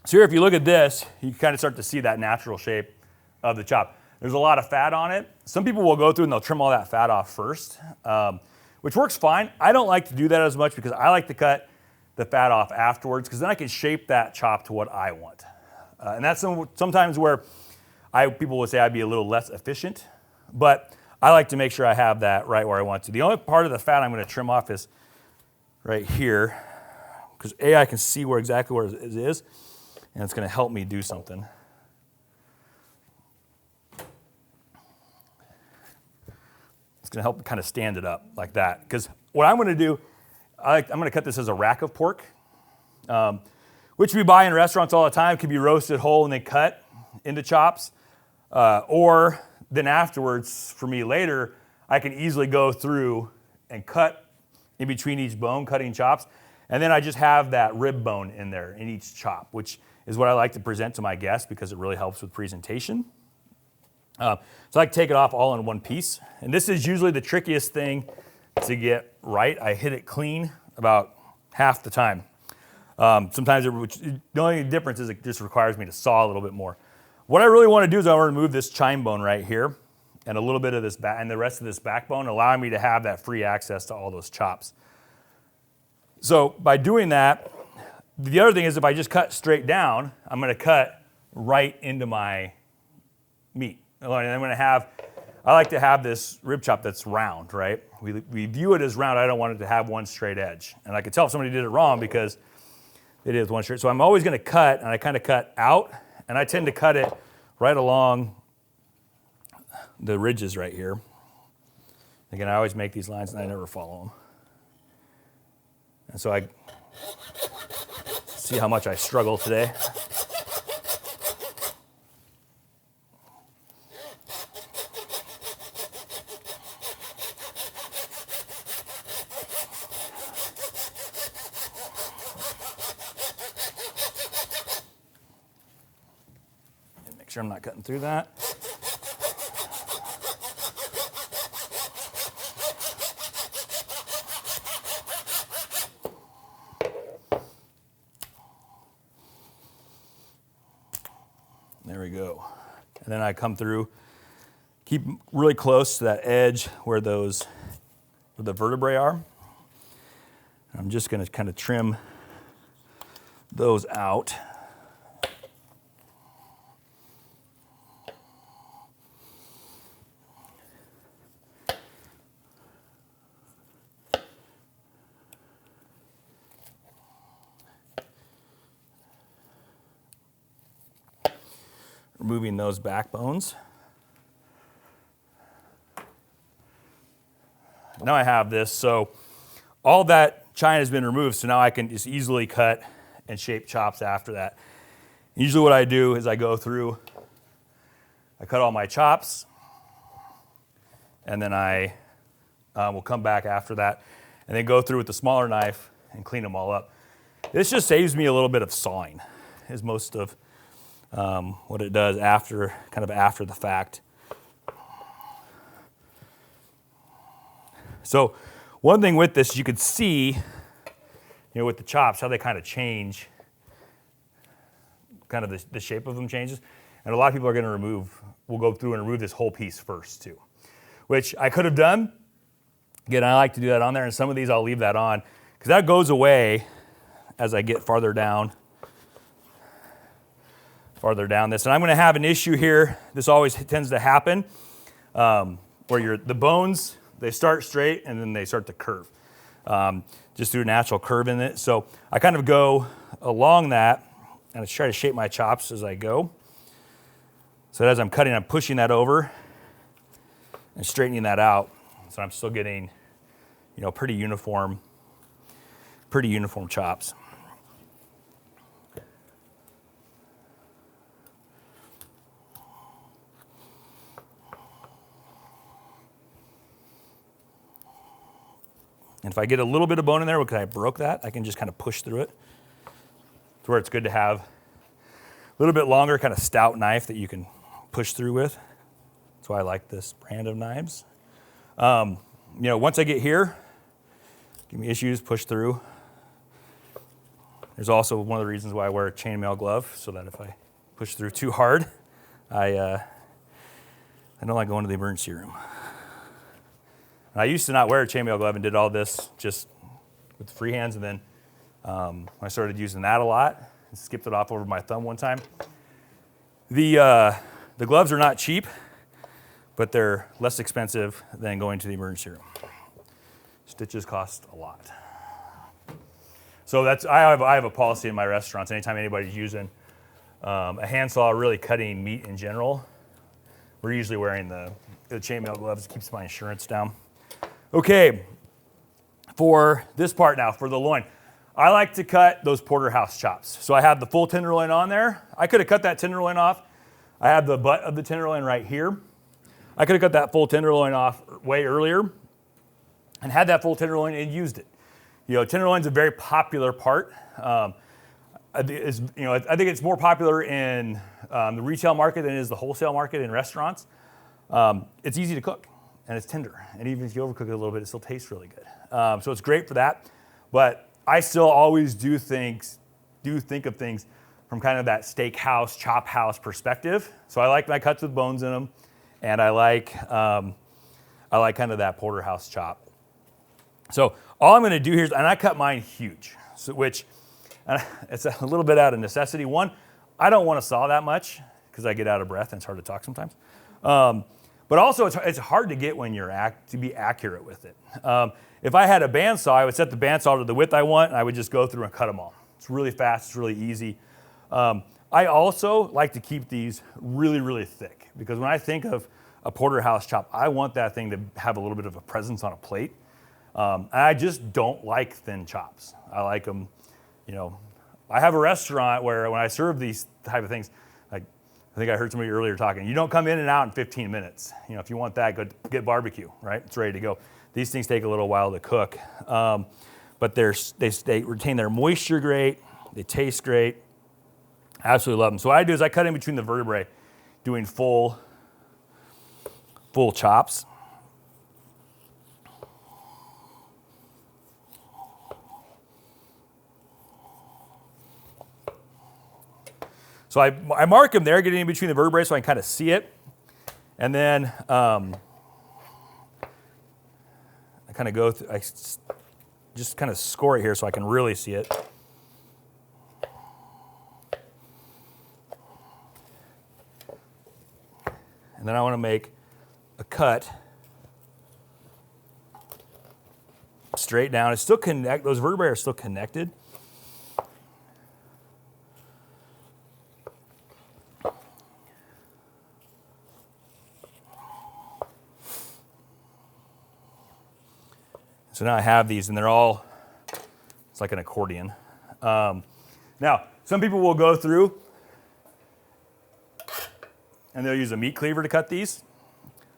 here, if you look at this, you can kind of start to see that natural shape of the chop. There's a lot of fat on it. Some people will go through and they'll trim all that fat off first, which works fine. I don't like to do that as much, because I like to cut the fat off afterwards, because then I can shape that chop to what I want. And that's sometimes where people will say I'd be a little less efficient, but I like to make sure I have that right where I want to. The only part of the fat I'm going to trim off is right here, because I can see exactly where it is, and it's going to help me do something. It's going to help kind of stand it up like that, because what I'm going to do, I'm going to cut this as a rack of pork, which we buy in restaurants all the time. It can be roasted whole and then cut into chops. Or then afterwards, for me later, I can easily go through and cut in between each bone, cutting chops. And then I just have that rib bone in there in each chop, which is what I like to present to my guests, because it really helps with presentation. So I can take it off all in one piece. And this is usually the trickiest thing to get right. I hit it clean about half the time. Sometimes the only difference is it just requires me to saw a little bit more. What I really want to do is I want to remove this chine bone right here and a little bit of this back and the rest of this backbone, allowing me to have that free access to all those chops. So by doing that, the other thing is if I just cut straight down, I'm going to cut right into my meat. And I'm going to I like to have this rib chop that's round, right? We view it as round. I don't want it to have one straight edge. And I could tell if somebody did it wrong, because it is one straight. So I'm always going to cut, and I kind of cut out, and I tend to cut it right along the ridges right here. Again, I always make these lines, and I never follow them. And so I see how much I struggle today. sure I'm not cutting through that. There we go. And then I come through, keep really close to that edge where the vertebrae are. I'm just going to kind of trim those out. Removing those backbones. Now I have this, so all that chine has been removed, so now I can just easily cut and shape chops after that. Usually what I do is I go through, I cut all my chops, and then I will come back after that, and then go through with the smaller knife and clean them all up. This just saves me a little bit of sawing, is most of what it does after the fact. So one thing with this, you could see, with the chops, how they kind of change, kind of the shape of them changes. And a lot of people are going to will go through and remove this whole piece first too, which I could have done. Again, I like to do that on there, and some of these I'll leave that on, because that goes away as I get farther down this. And I'm going to have an issue here. This always tends to happen, where the bones, they start straight and then they start to curve, just through a natural curve in it. So I kind of go along that and I try to shape my chops as I go. So as I'm cutting, I'm pushing that over and straightening that out. So I'm still getting, pretty uniform chops. And if I get a little bit of bone in there because I broke that, I can just kind of push through it. To where it's good to have a little bit longer, kind of stout knife that you can push through with. That's why I like this brand of knives. Once I get here, give me issues, push through. There's also one of the reasons why I wear a chainmail glove, so that if I push through too hard, I don't like going to the emergency room. And I used to not wear a chainmail glove and did all this just with free hands, and then I started using that a lot and skipped it off over my thumb one time. The gloves are not cheap, but they're less expensive than going to the emergency room. Stitches cost a lot. So I have a policy in my restaurants. Anytime anybody's using a handsaw, really cutting meat in general, we're usually wearing the chainmail gloves. It keeps my insurance down. Okay, for this part now, for the loin, I like to cut those porterhouse chops. So I have the full tenderloin on there. I could have cut that tenderloin off. I have the butt of the tenderloin right here. I could have cut that full tenderloin off way earlier and had that full tenderloin and used it. Tenderloin's a very popular part. I think it's more popular in the retail market than it is the wholesale market in restaurants. It's easy to cook. And it's tender. And even if you overcook it a little bit, it still tastes really good. So it's great for that. But I still always do think of things from kind of that steakhouse, chop house perspective. So I like my cuts with bones in them, and I like kind of that porterhouse chop. So all I'm going to do here is, and I cut mine huge, which it's a little bit out of necessity. One, I don't want to saw that much because I get out of breath and it's hard to talk sometimes. But also, it's hard to get when you're to be accurate with it. If I had a bandsaw, I would set the bandsaw to the width I want, and I would just go through and cut them all. It's really fast. It's really easy. I also like to keep these really, really thick, because when I think of a porterhouse chop, I want that thing to have a little bit of a presence on a plate. And I just don't like thin chops. I like them, I have a restaurant where when I serve these type of things, I think I heard somebody earlier talking, you don't come in and out in 15 minutes. If you want that, go get barbecue, right? It's ready to go. These things take a little while to cook. But they retain their moisture great. They taste great. I absolutely love them. So what I do is I cut in between the vertebrae. doing full chops. So I mark them there, getting in between the vertebrae so I can kind of see it. And then I kind of go through, I just kind of score it here so I can really see it. And then I want to make a cut straight down. It's still those vertebrae are still connected. So now I have these, and they're all, it's like an accordion. Now, some people will go through, and they'll use a meat cleaver to cut these.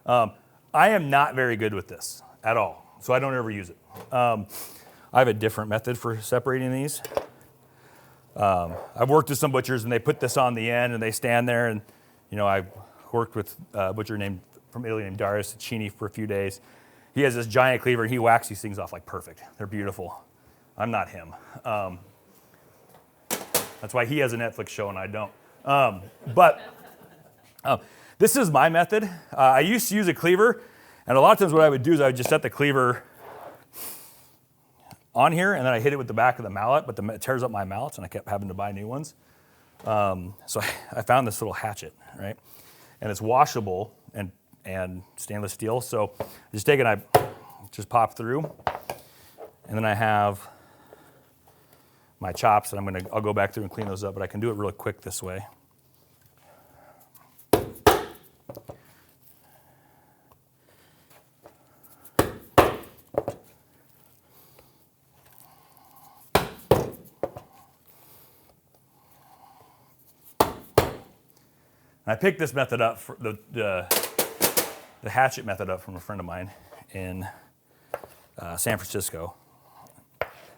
I am not very good with this at all, so I don't ever use it. I have a different method for separating these. I've worked with some butchers, and they put this on the end, and they stand there, and I've worked with a butcher from Italy named Dario Cecchini for a few days. He has this giant cleaver, and he whacks these things off like perfect. They're beautiful. I'm not him. That's why he has a Netflix show and I don't. This is my method. I used to use a cleaver, and a lot of times what I would do is I would just set the cleaver on here, and then I hit it with the back of the mallet, but it tears up my mallets, and I kept having to buy new ones. So I found this little hatchet, right? And it's washable and stainless steel. So I just take it and I just pop through. And then I have my chops, and I'll go back through and clean those up, but I can do it really quick this way. And I picked this method up, for the hatchet method up from a friend of mine in San Francisco.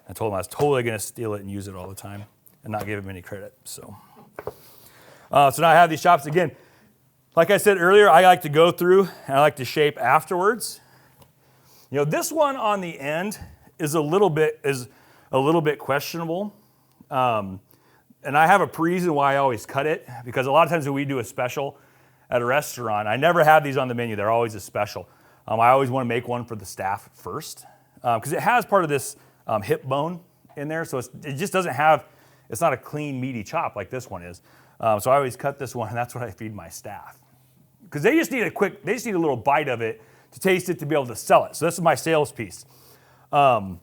I told him I was totally going to steal it and use it all the time and not give him any credit. So now I have these chops again. Like I said earlier, I like to go through and I like to shape afterwards. This one on the end is a little bit questionable. And I have a reason why I always cut it, because a lot of times when we do a special at a restaurant, I never have these on the menu. They're always a special. I always want to make one for the staff first, because it has part of this hip bone in there, so it just doesn't have, it's not a clean, meaty chop like this one is. So I always cut this one, and that's what I feed my staff. Because they just need a little bite of it to taste it to be able to sell it. So this is my sales piece. But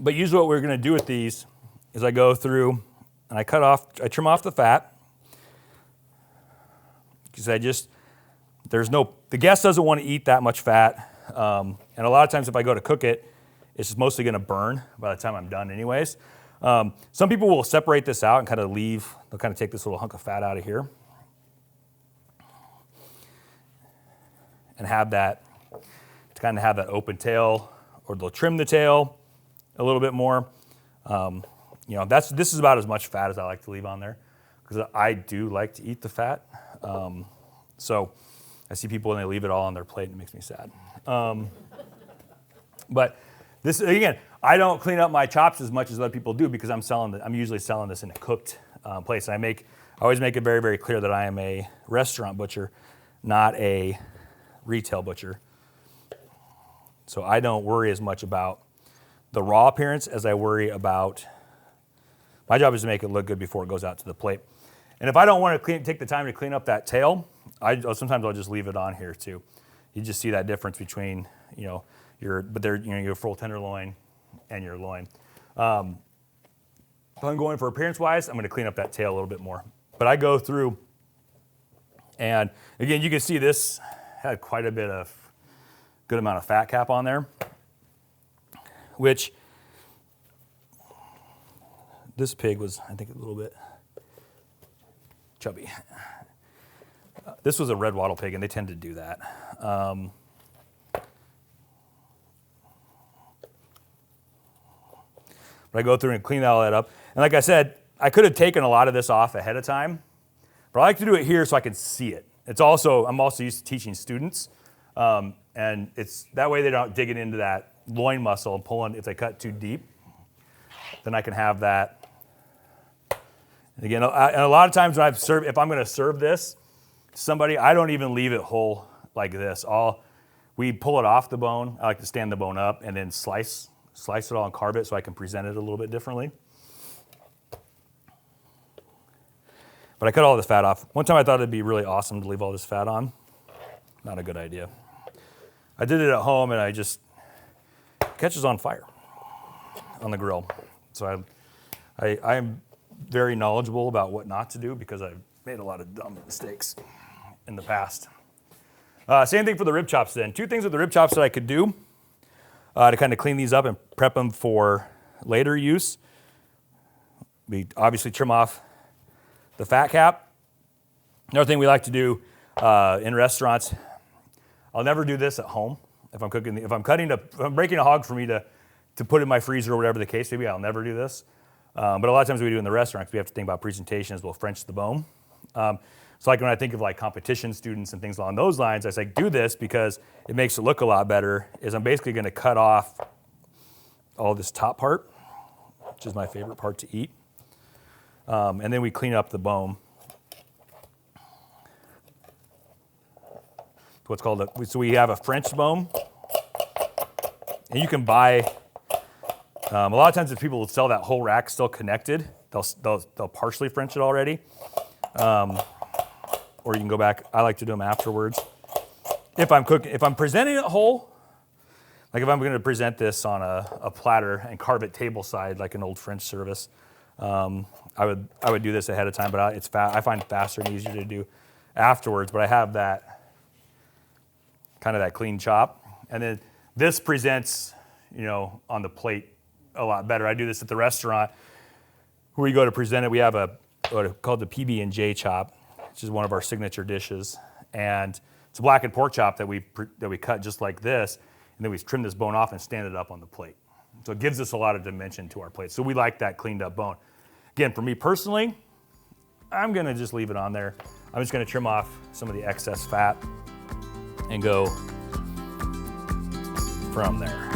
usually what we're going to do with these is I go through and I trim off the fat, because the guest doesn't want to eat that much fat. And a lot of times if I go to cook it, it's just mostly going to burn by the time I'm done anyways. Some people will separate this out and they'll kind of take this little hunk of fat out of here and have that open tail, or they'll trim the tail a little bit more. This is about as much fat as I like to leave on there, because I do like to eat the fat. So I see people and they leave it all on their plate, and it makes me sad. But this, again, I don't clean up my chops as much as other people do, because I'm usually selling this in a cooked place. And I always make it very, very clear that I am a restaurant butcher, not a retail butcher. So I don't worry as much about the raw appearance as I worry about, my job is to make it look good before it goes out to the plate. And if I don't want to take the time to clean up that tail, sometimes I'll just leave it on here too. You just see that difference between, your full tenderloin and your loin. If I'm going for appearance-wise, I'm going to clean up that tail a little bit more. But I go through, and again, you can see this had quite a good amount of fat cap on there, which this pig was, I think, a little bit chubby. This was a red wattle pig, and they tend to do that. But I go through and clean all that up. And like I said, I could have taken a lot of this off ahead of time, But I like to do it here so I can see it. I'm also used to teaching students, and it's that way they're not digging into that loin muscle and pulling if they cut too deep. Then I can have that. And again, and a lot of times when if I'm going to serve this to somebody, I don't even leave it whole like this. We pull it off the bone. I like to stand the bone up and then slice it all and carve it so I can present it a little bit differently. But I cut all this fat off. One time I thought it'd be really awesome to leave all this fat on. Not a good idea. I did it at home and it catches on fire on the grill. So I'm very knowledgeable about what not to do because I've made a lot of dumb mistakes in the past. Same thing for the rib chops then. 2 things with the rib chops that I could do to kind of clean these up and prep them for later use. We obviously trim off the fat cap. Another thing we like to do in restaurants, I'll never do this at home. If I'm breaking a hog for me to put in my freezer or whatever the case may be, I'll never do this. But a lot of times we do in the restaurants, we have to think about presentation as we'll French the bone. So like when I think of like competition students and things along those lines, I say do this because it makes it look a lot better, is I'm basically gonna cut off all this top part, which is my favorite part to eat. And then we clean up the bone. So we have a French bone, and you can buy. A lot of times, if people will sell that whole rack still connected, they'll partially French it already, or you can go back. I like to do them afterwards. If I'm presenting it whole, like if I'm going to present this on a platter and carve it table side like an old French service. I would do this ahead of time, but I find it faster and easier to do afterwards. But I have that kind of that clean chop, and then this presents, on the plate a lot better. I do this at the restaurant where we go to present it. We have what called the PB&J chop, which is one of our signature dishes, and it's a blackened pork chop that we cut just like this, and then we trim this bone off and stand it up on the plate. So it gives us a lot of dimension to our plate. So we like that cleaned up bone. Again, for me personally, I'm gonna just leave it on there. I'm just gonna trim off some of the excess fat and go from there.